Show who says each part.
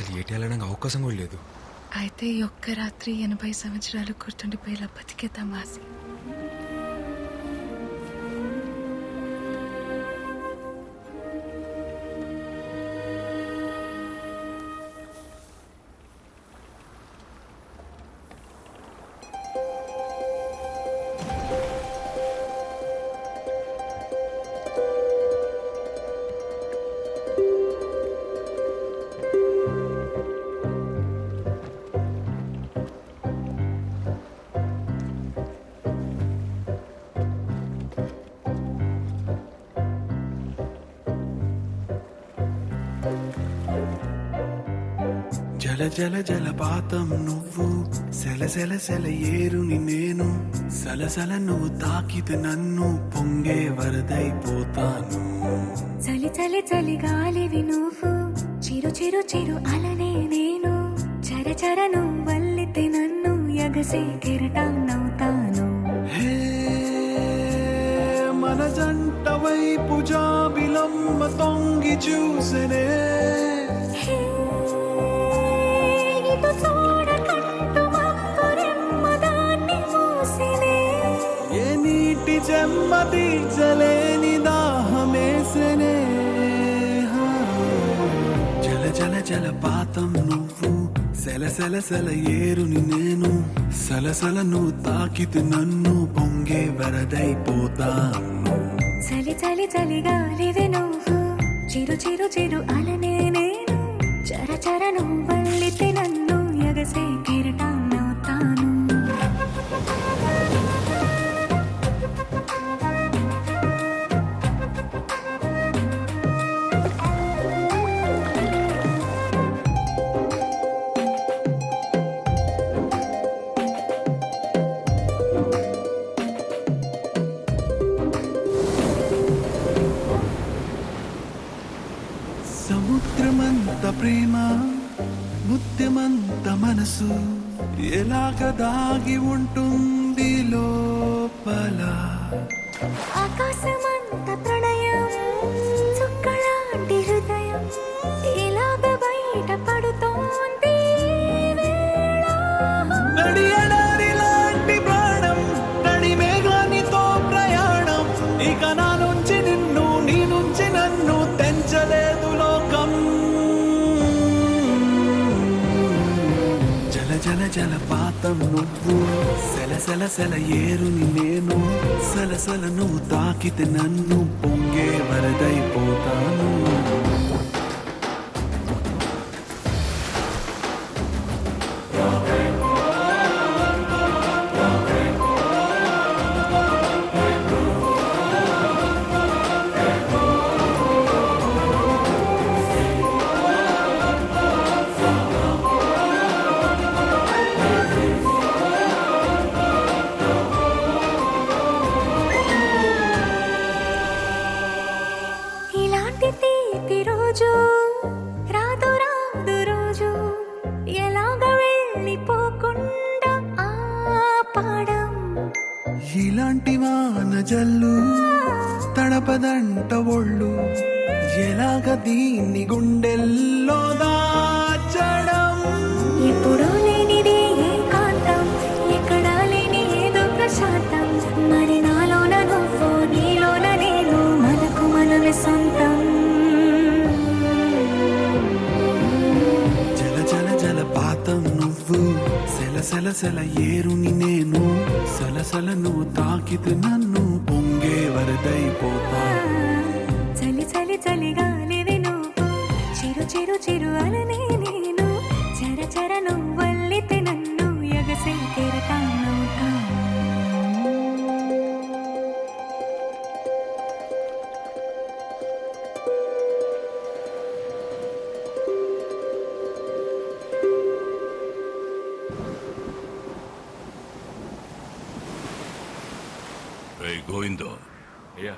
Speaker 1: అసలు ఏటి వెళ్ళడానికి అవకాశం కూడా లేదు.
Speaker 2: అయితే ఈ ఒక్క రాత్రి 80 సంవత్సరాలు గుర్తుండిపోయేలా బతికేద్దాం ఆసి.
Speaker 3: జల జల జలపాతం నువ్వు, సెల సెల సెల ఏరుని నేను, సలసల నువ్వు తాకితే నన్ను పొంగే వరదైపోతాను.
Speaker 4: చలి చలి చలి గాలివి నువ్వు, చిరు చిరు చిరు అలనే నేను, చర చర నువ్వల్లితే నన్ను ఎగసే కెరటాన్నవుతాను.
Speaker 3: హే మన జంట వైపు జాబిలమ్మ తొంగి చూసనే,
Speaker 4: ఇటు చూడకంటూ మబ్బురెమ్మదాన్ని మూసినే,
Speaker 3: ఏ నీటి చెమ్మ తీర్చలేని దాహమేసనే. జల జల జలపాతం నువ్వు, సెల సెల సెల ఏరుని నేను, సలసల నువ్వు తాకితే నన్ను పొంగే వరదైపోతాను.
Speaker 4: చలి చలి చలి గాలివి నువ్వు, చిరు చిరు చిరు అలనే నేను, చర చర నువ్వల్లితే నన్ను ఎగసే కెరటాన్నవుతాను.
Speaker 3: సముద్రమంత ప్రేమ, ముత్యమంత మనసు, ఎలాగ దాగి ఉంటుంది లోపల.
Speaker 4: ఆకాశమంత ప్రణయం, చుక్కలాంటి హృదయం, ఇలాగ బయట పడుతోంది వేళ.
Speaker 3: నడియడారి లాంటి ప్రాణం, నడి మేఘానితో ప్రయాణం, ఇక నా నుంచి నిన్ను, నీ నుంచి నన్ను తెంచలేదు లోకం. జల జల జలపాతం నువ్వు, సెల సెల సెల ఏరుని నేను, సలసల నువ్వు తాకితే నన్ను పొంగే వరదైపోతాను.
Speaker 4: ఇలాంటి తీపి రోజు రాదు రాదు రోజు, ఎలాగ వెళ్ళిపోకుండా ఆపడం.
Speaker 3: ఇలాంటి వాన జల్లు తడపదంట ఒళ్ళు, ఎలాగ దీన్ని గుండెల్లో దాచడం.
Speaker 4: ఎప్పుడూ లేనిది ఏకాంతం, ఎక్కడా లేని ఏదో ప్రశాంతం, మరి నాలోన నువ్వు, నీలోన నేను, మనకు మనమే సొంతం.
Speaker 3: జల జల జలపాతం నువ్వు, సెల సెల సెల ఏరుని నేను, సలసల నువ్వు తాకితే నన్ను పొంగే వరదైపోతా.
Speaker 4: చలి చలి చలి గాలివి నువ్వు, చిరు చిరు చిరు అలనే నేను, చర చర నువ్వల్లితే నన్ను ఎగసే కెరటాన్నవుతాను.
Speaker 5: గోవిందో,
Speaker 1: అయ్యా